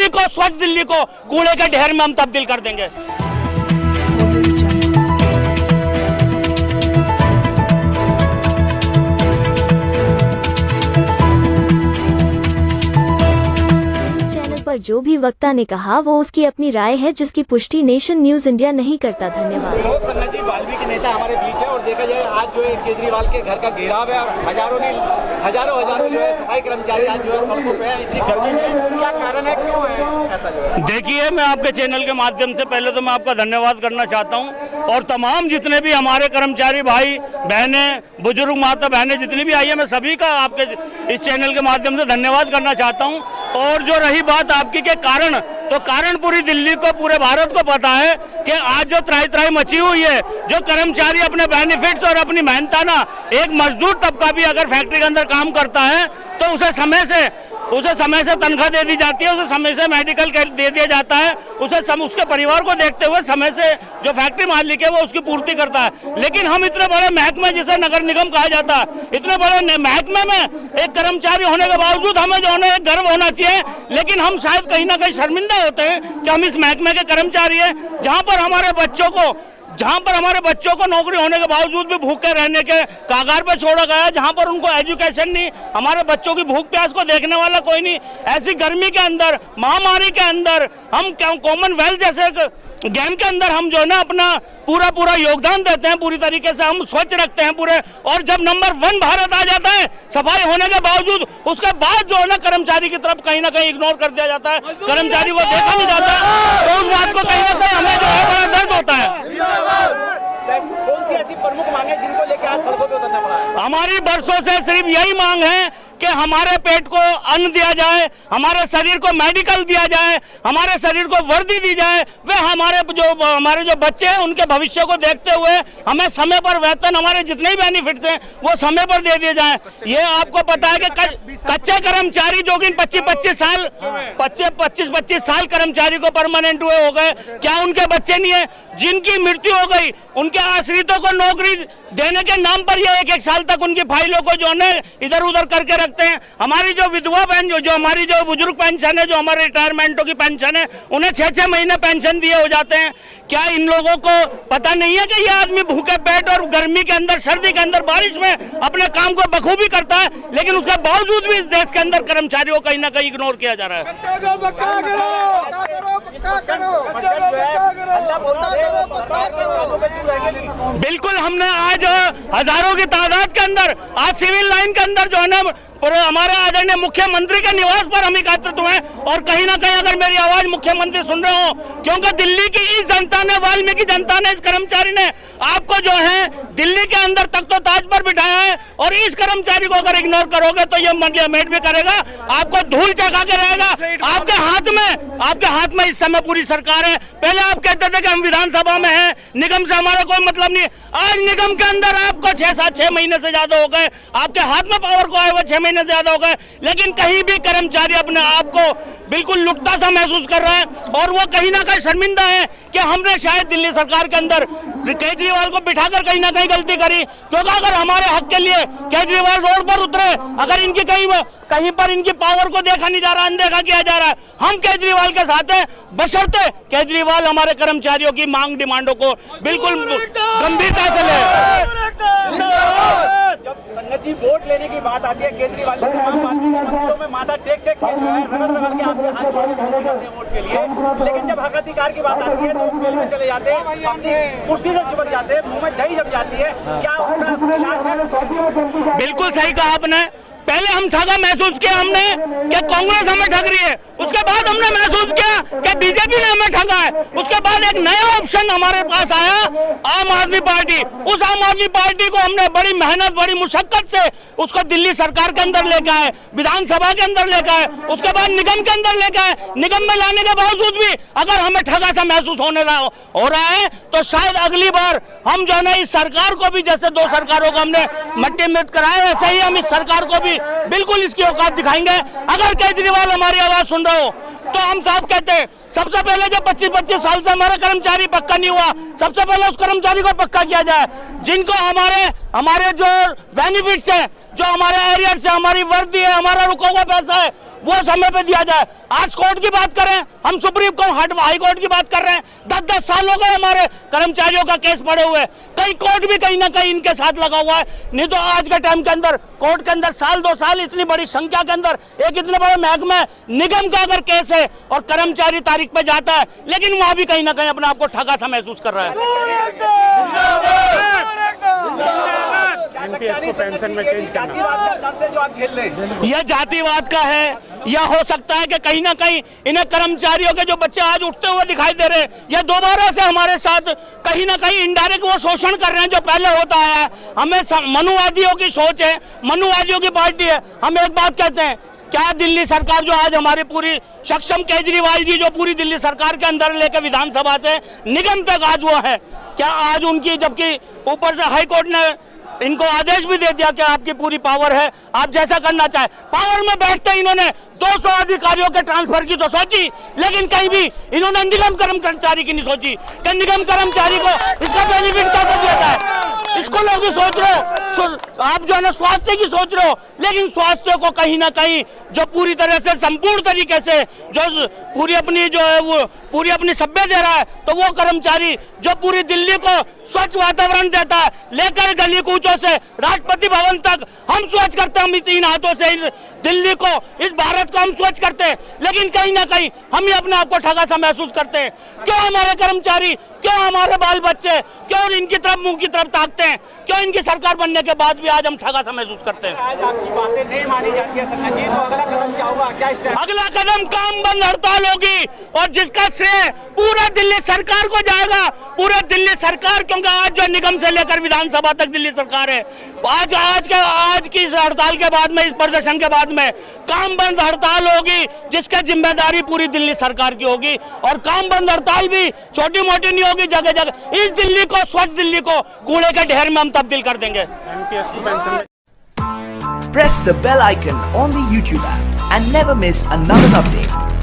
दिल्ली को, स्वच्छ दिल्ली को कूड़े के ढेर में हम तब्दील कर देंगे। पर जो भी वक्ता ने कहा वो उसकी अपनी राय है, जिसकी पुष्टि नेशन न्यूज इंडिया नहीं करता। धन्यवाद। विनोद सन्ना जी वाल्मीकि नेता हमारे बीच है और देखा जाए आज जो है केजरीवाल के घर का घेराव है और हजारों जो है सफाई कर्मचारी आज जो है सड़कों पे है इतनी गर्मी में। क्या कारण है, क्यों है ऐसा जो है? देखिए, मैं आपके चैनल के माध्यम से पहले तो मैं आपका धन्यवाद करना चाहता हूं और तमाम जितने भी हमारे कर्मचारी भाई बहने, बुजुर्ग माता बहनें जितनी भी आई है, मैं सभी का आपके इस चैनल के माध्यम से धन्यवाद करना चाहता हूं। और जो रही बात आपकी के कारण, तो कारण पूरी दिल्ली को, पूरे भारत को पता है कि आज जो त्राही मची हुई है, जो कर्मचारी अपने बेनिफिट्स और अपनी मेहनताना, एक मजदूर तबका भी अगर फैक्ट्री के अंदर काम करता है तो उसे समय से तनख्वाह दे दी जाती है, उसे समय से मेडिकल दे दिया जाता है, उसके परिवार को देखते हुए समय से जो फैक्ट्री मालिक है वो उसकी पूर्ति करता है। लेकिन हम इतने बड़े महकमे जिसे नगर निगम कहा जाता है, इतने बड़े महकमे में एक कर्मचारी होने के बावजूद हमें जो है गर्व होना चाहिए, लेकिन हम शायद कहीं ना कहीं शर्मिंदा होते हैं कि हम इस महकमे के कर्मचारी हैं, जहाँ पर हमारे बच्चों को नौकरी होने के बावजूद भी भूखे रहने के कागार पर छोड़ा गया, जहां पर उनको एजुकेशन नहीं, हमारे बच्चों की भूख प्यास को देखने वाला कोई नहीं। ऐसी गर्मी के अंदर, महामारी के अंदर हम कॉमनवेल्थ जैसे गेम के अंदर हम जो है ना अपना पूरा योगदान देते हैं, पूरी तरीके से हम स्वच्छ रखते हैं पूरे। और जब नंबर 1 भारत आ जाता है सफाई होने के बावजूद, उसके बाद जो है ना कर्मचारी की तरफ कहीं ना कहीं इग्नोर कर दिया जाता है, कर्मचारी को देखा नहीं जाता, तो उस बात को कहीं ना कहीं हमें जो है बड़ा दर्द होता है। कौन सी ऐसी प्रमुख मांगे जिनको लेकर आज सड़कों पे उतरना पड़ा है? हमारी बरसों से सिर्फ यही मांग है कि हमारे पेट को अन्न दिया जाए, हमारे शरीर को मेडिकल दिया जाए, हमारे शरीर को वर्दी दी जाए, वे हमारे जो बच्चे हैं उनके भविष्य को देखते हुए हमें समय पर वेतन, हमारे जितने भी बेनिफिट्स हैं वो समय पर दे दिए जाएं। ये आपको पता है कि कच्चे कर्मचारी जो कि 25 साल कर्मचारी को परमानेंट हुए हो गए, क्या उनके बच्चे नहीं है? जिनकी मृत्यु हो गई उनके आश्रितों को नौकरी देने के नाम पर ये एक साल तक उनकी फाइलों को जो है इधर उधर करके रखते हैं। हमारी जो विधवा पेंशन, जो हमारी जो बुजुर्ग पेंशन है, जो हमारे रिटायरमेंटों की पेंशन है, उन्हें 6-6 महीने पेंशन दिए हो जाते हैं। क्या इन लोगों को पता नहीं है कि ये आदमी भूखे पेट और गर्मी के अंदर, सर्दी के अंदर, बारिश में अपने काम को बखूबी करता है, लेकिन उसके बावजूद भी इस देश के अंदर कर्मचारियों को कहीं ना कहीं इग्नोर किया जा रहा है। बिल्कुल, हमने आज हजारों की तादाद के अंदर आज सिविल लाइन के अंदर जो है ना हमारे आदरणीय मुख्यमंत्री के निवास पर हम एकत्रित हुए और कहीं ना कहीं अगर मेरी आवाज मुख्यमंत्री सुन रहे हो, क्योंकि दिल्ली की इस जनता ने, वाल्मीकि जनता ने, इस कर्मचारी ने आपको जो है दिल्ली के अंदर तख्तो ताज पर बिठाया है और इस कर्मचारी को अगर इग्नोर करोगे तो ये मेट भी करेगा, आपको धूल चखा के रहेगा। आपके हाथ में इस समय पूरी सरकार है। पहले आप कहते थे कि हम विधानसभा में हैं, निगम से हमारा कोई मतलब नहीं। आज निगम के अंदर आपको 6 महीने से ज्यादा हो गए, आपके हाथ में पावर को आए हुए 6 महीने से ज्यादा हो गए, लेकिन कहीं भी कर्मचारी अपने आप को बिल्कुल लुटता सा महसूस कर रहा है और वो कहीं ना कहीं शर्मिंदा है कि हमने शायद दिल्ली सरकार के अंदर केजरीवाल को बिठाकर कहीं ना कहीं गलती करी। क्योंकि अगर हमारे हक के लिए केजरीवाल रोड पर उतरे, अगर इनकी कहीं पर इनकी पावर को देखा नहीं जा रहा, अनदेखा किया जा रहा है, हम केजरीवाल के साथ हैं, बशर्ते केजरीवाल हमारे कर्मचारियों की मांग, डिमांडों को बिल्कुल गंभीरता से ले। जब संगत जी वोट लेने की बात आती है, केजरीवाल जी तमाम मंदिरों में माथा टेक के जो है रगड़ के आपसे हाथ जोड़ते हैं वोट के लिए, लेकिन जब हक अधिकार की बात आती है तो जेल में चले जाते हैं, अपनी कुर्सी से चिपक जाते हैं, मुंह में दही जम जाती है। क्या बिल्कुल सही कहा आपने। पहले हम ठगा महसूस किया हमने कि कांग्रेस हमें ठग रही है, उसके बाद हमने महसूस किया कि बीजेपी ने हमें ठगा है, उसके बाद एक नया ऑप्शन हमारे पास आया, आम आदमी पार्टी। उस आम आदमी पार्टी को हमने बड़ी मेहनत, बड़ी मुशक्कत से उसको दिल्ली सरकार के अंदर लेकर आए, विधानसभा के अंदर लेकर आए, उसके बाद निगम के अंदर लेकर आए। निगम में लाने के बावजूद भी अगर हमें ठगा सा महसूस हो रहा है तो शायद अगली बार हम जो है इस सरकार को भी, जैसे 2 सरकारों को हमने मट्टी मिर्च कराया, ऐसे ही हम इस सरकार को भी बिल्कुल इसकी औकात दिखाएंगे। अगर केजरीवाल हमारी आवाज सुन रहे हो तो हम साफ कहते हैं, सबसे पहले जब 25 साल से हमारा कर्मचारी पक्का नहीं हुआ, सबसे पहले उस कर्मचारी को पक्का किया जाए। जिनको हमारे जो बेनिफिट्स हैं, जो हमारे एरियर से हमारी वर्दी है, हमारा रुका हुआ पैसा है, वो समय पे दिया जाए। आज कोर्ट की बात करें, हम सुप्रीम कोर्ट हाई कोर्ट की बात कर रहे हैं। 10-10 साल हो गए हमारे कर्मचारियों का केस पड़े हुए, कहीं कोर्ट भी कहीं ना कहीं इनके साथ लगा हुआ है। नहीं तो आज के टाइम के अंदर कोर्ट के अंदर साल 2 साल इतनी बड़ी संख्या के अंदर एक इतने बड़े महकमे निगम का अगर केस है और कर्मचारी तारीख पे जाता है, लेकिन वहां भी कहीं ना कहीं अपने आप को ठगा सा महसूस कर रहा है। पेंशन में चेंज जातिवाद से जो आप झेल रहे हैं, यह जातिवाद का है, या हो सकता है कि कहीं ना कहीं इन्हें कर्मचारियों के जो बच्चे आज उठते हुए दिखाई दे रहे हैं, या दोबारा से हमारे साथ कहीं ना कहीं इनडायरेक्ट वो शोषण कर रहे हैं जो पहले होता है। हमें मनुवादियों की सोच है, मनुवादियों की पार्टी है। हम एक बात कहते हैं, क्या दिल्ली सरकार जो आज हमारी पूरी सक्षम केजरीवाल जी जो पूरी दिल्ली सरकार के अंदर लेकर विधानसभा से निगम तक आज वो है, क्या आज उनकी, जबकि ऊपर से हाई कोर्ट ने इनको आदेश भी दे दिया कि आपकी पूरी पावर है, आप जैसा करना चाहे। पावर में बैठते इन्होंने 200 अधिकारियों के ट्रांसफर की तो सोची, लेकिन कहीं भी इन्होंने निगम कर्मचारी की नहीं सोची कि निगम कर्मचारी को इसका बेनिफिट कैसे दिया जाए। इसको लोग भी सोच रहे हो, आप जो है ना स्वास्थ्य की सोच रहे हो, लेकिन स्वास्थ्य को कहीं ना कहीं जो पूरी तरह से संपूर्ण तरीके से जो पूरी अपनी जो है वो पूरी अपनी सभ्य दे रहा है, तो वो कर्मचारी जो पूरी दिल्ली को स्वच्छ वातावरण देता है, लेकर गली कूचों से राष्ट्रपति भवन तक हम स्वच्छ करते हैं, हम इन हाथों से इस दिल्ली को, इस भारत को हम स्वच्छ करते हैं, लेकिन कहीं ना कहीं हम ही अपने आप को ठगा सा महसूस करते हैं। क्यों हमारे कर्मचारी, क्यों हमारे बाल बच्चे, क्यों इनकी तरफ मुंह की तरफ ताकते हैं, क्यों इनकी सरकार बनने के बाद भी आज हम ठगा सा महसूस करते हैं। आज आपकी बातें नहीं मानी जाती है संजय जी, तो अगला कदम क्या होगा, क्या स्टेप? अगला कदम काम बंद हड़ताल होगी, और जिसका श्रेय पूरा दिल्ली सरकार को जाएगा, पूरे दिल्ली सरकार, क्योंकि आज जो निगम से लेकर विधानसभा तक दिल्ली सरकार है। आज की इस हड़ताल के बाद में, इस प्रदर्शन के बाद में काम बंद हड़ताल होगी, जिसकी जिम्मेदारी पूरी दिल्ली सरकार की होगी। और काम बंद हड़ताल भी छोटी मोटी नहीं होगी, जगह जगह इस दिल्ली को, स्वच्छ दिल्ली को कूड़े के ढेर में हम तब्दील कर देंगे। Press the bell icon on the YouTube app and never miss another update.